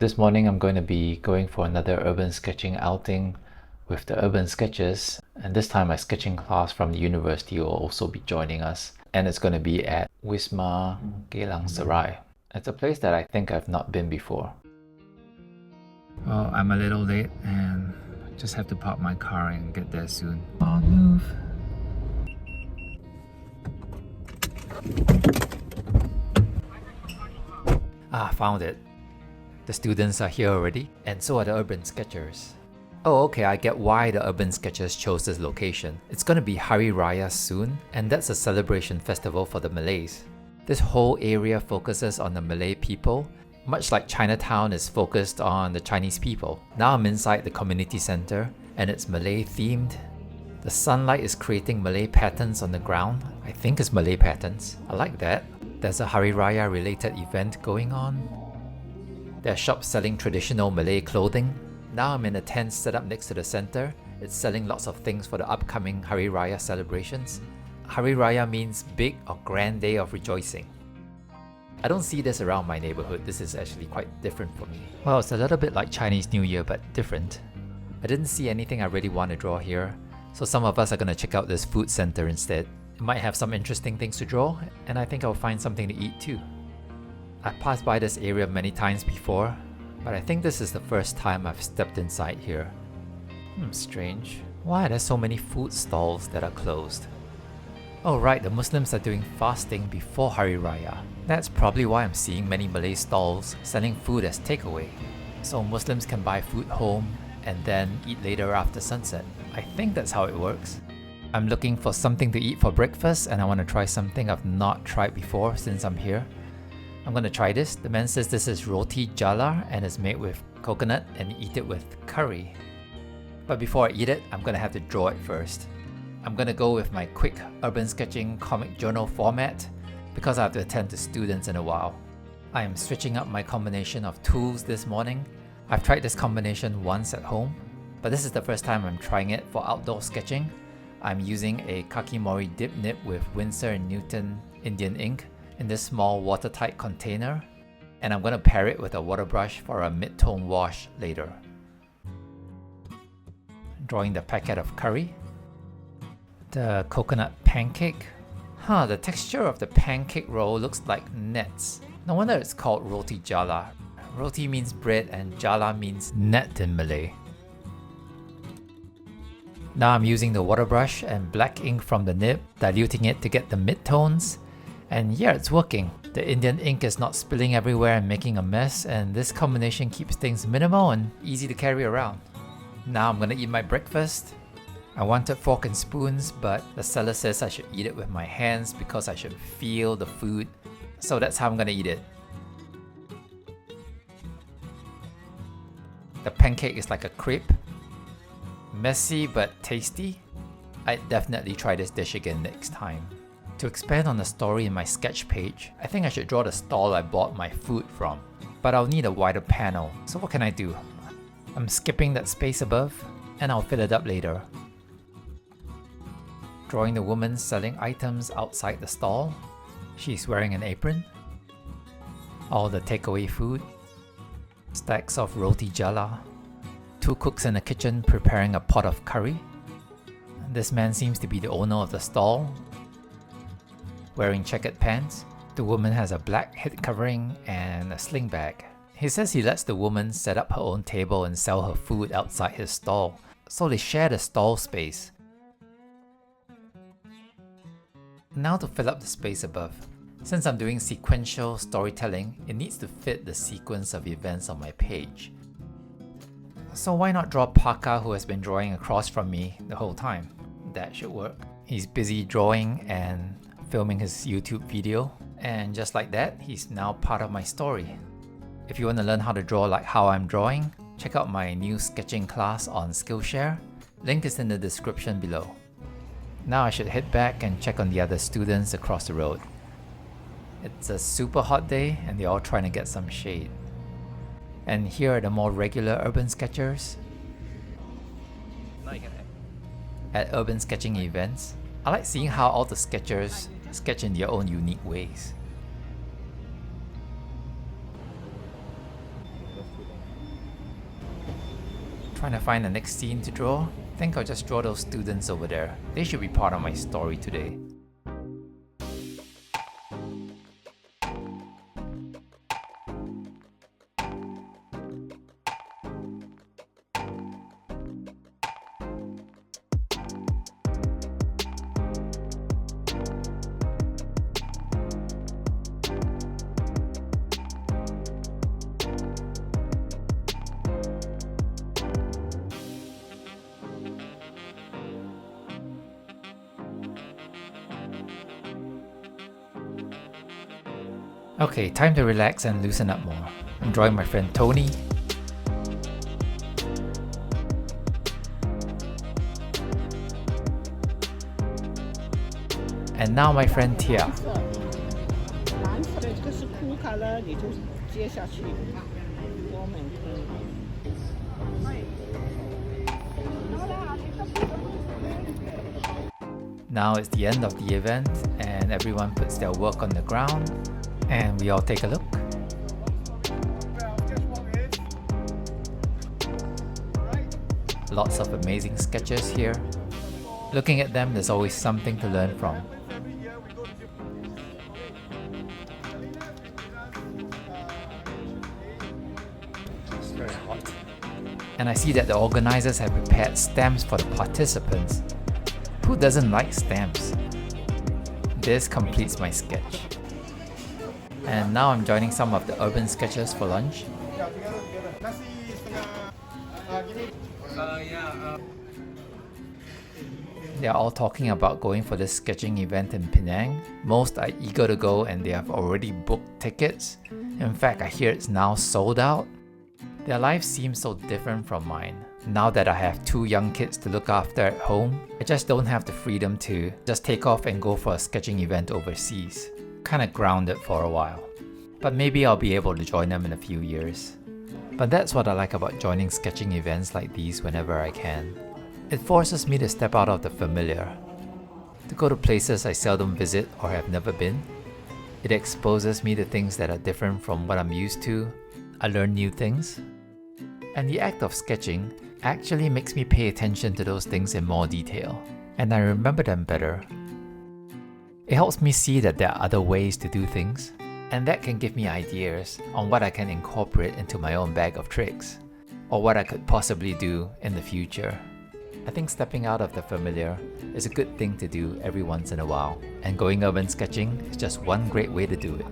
This morning I'm going to be going for another urban sketching outing with the Urban Sketchers, and this time my sketching class from the university will also be joining us, and it's going to be at Wisma Geylang Serai. It's a place that I think I've not been before. Well, I'm a little late and just have to park my car and get there soon. I'll move. Found it. The students are here already, and so are the Urban Sketchers. Oh, okay, I get why the Urban Sketchers chose this location. It's gonna be Hari Raya soon, and that's a celebration festival for the Malays. This whole area focuses on the Malay people, much like Chinatown is focused on the Chinese people. Now I'm inside the community center, and it's Malay themed. The sunlight is creating Malay patterns on the ground. I think it's Malay patterns. I like that. There's a Hari Raya related event going on. There are shops selling traditional Malay clothing. Now I'm in a tent set up next to the center. It's selling lots of things for the upcoming Hari Raya celebrations. Hari Raya means big or grand day of rejoicing. I don't see this around my neighborhood. This is actually quite different for me. Well, it's a little bit like Chinese New Year, but different. I didn't see anything I really want to draw here, so some of us are gonna check out this food center instead. It might have some interesting things to draw, and I think I'll find something to eat too. I've passed by this area many times before, but I think this is the first time I've stepped inside here. Strange. Why are there so many food stalls that are closed? Oh right, the Muslims are doing fasting before Hari Raya. That's probably why I'm seeing many Malay stalls selling food as takeaway. So Muslims can buy food home and then eat later after sunset. I think that's how it works. I'm looking for something to eat for breakfast, and I want to try something I've not tried before since I'm here. I'm gonna try this. The man says this is roti jala and is made with coconut and eat it with curry. But before I eat it, I'm gonna have to draw it first. I'm gonna go with my quick urban sketching comic journal format because I have to attend to students in a while. I am switching up my combination of tools this morning. I've tried this combination once at home, but this is the first time I'm trying it for outdoor sketching. I'm using a Kakimori dip nib with Winsor & Newton Indian ink in this small watertight container, and I'm going to pair it with a water brush for a mid-tone wash later. Drawing the packet of curry. The coconut pancake. The texture of the pancake roll looks like nets. No wonder it's called roti jala. Roti means bread and jala means net in Malay. Now I'm using the water brush and black ink from the nib, diluting it to get the mid-tones. And yeah, it's working. The Indian ink is not spilling everywhere and making a mess, and this combination keeps things minimal and easy to carry around. Now I'm gonna eat my breakfast. I wanted fork and spoons, but the seller says I should eat it with my hands because I should feel the food. So that's how I'm gonna eat it. The pancake is like a crepe. Messy but tasty. I'd definitely try this dish again next time. To expand on the story in my sketch page, I think I should draw the stall I bought my food from. But I'll need a wider panel, so what can I do? I'm skipping that space above, and I'll fill it up later. Drawing the woman selling items outside the stall. She's wearing an apron. All the takeaway food. Stacks of roti jala. Two cooks in the kitchen preparing a pot of curry. This man seems to be the owner of the stall. Wearing checkered pants. The woman has a black head covering and a sling bag. He says he lets the woman set up her own table and sell her food outside his stall, so they share the stall space. Now to fill up the space above. Since I'm doing sequential storytelling, it needs to fit the sequence of events on my page. So why not draw Paka, who has been drawing across from me the whole time? That should work. He's busy drawing and filming his YouTube video, and just like that, he's now part of my story. If you want to learn how to draw like how I'm drawing, check out my new sketching class on Skillshare. Link is in the description below. Now I should head back and check on the other students across the road. It's a super hot day and they're all trying to get some shade. And here are the more regular urban sketchers. At urban sketching events, I like seeing how all the sketchers sketch in their own unique ways. Trying to find the next scene to draw. Think I'll just draw those students over there. They should be part of my story today. Okay, time to relax and loosen up more. I'm drawing my friend Tony. And now my friend Tia. 蓝色的这个是 cool color， 你就接下去。我们Now it's the end of the event and everyone puts their work on the ground and we all take a look. Lots of amazing sketches here. Looking at them, there's always something to learn from. It's very hot. And I see that the organizers have prepared stamps for the participants. Who doesn't like stamps? This completes my sketch. And now I'm joining some of the urban sketchers for lunch. They are all talking about going for this sketching event in Penang. Most are eager to go and they have already booked tickets. In fact, I hear it's now sold out. Their lives seem so different from mine. Now that I have 2 young kids to look after at home, I just don't have the freedom to just take off and go for a sketching event overseas. Kinda grounded for a while. But maybe I'll be able to join them in a few years. But that's what I like about joining sketching events like these whenever I can. It forces me to step out of the familiar, to go to places I seldom visit or have never been. It exposes me to things that are different from what I'm used to. I learn new things. And the act of sketching actually makes me pay attention to those things in more detail, and I remember them better. It helps me see that there are other ways to do things, and that can give me ideas on what I can incorporate into my own bag of tricks, or what I could possibly do in the future. I think stepping out of the familiar is a good thing to do every once in a while, and going urban sketching is just one great way to do it.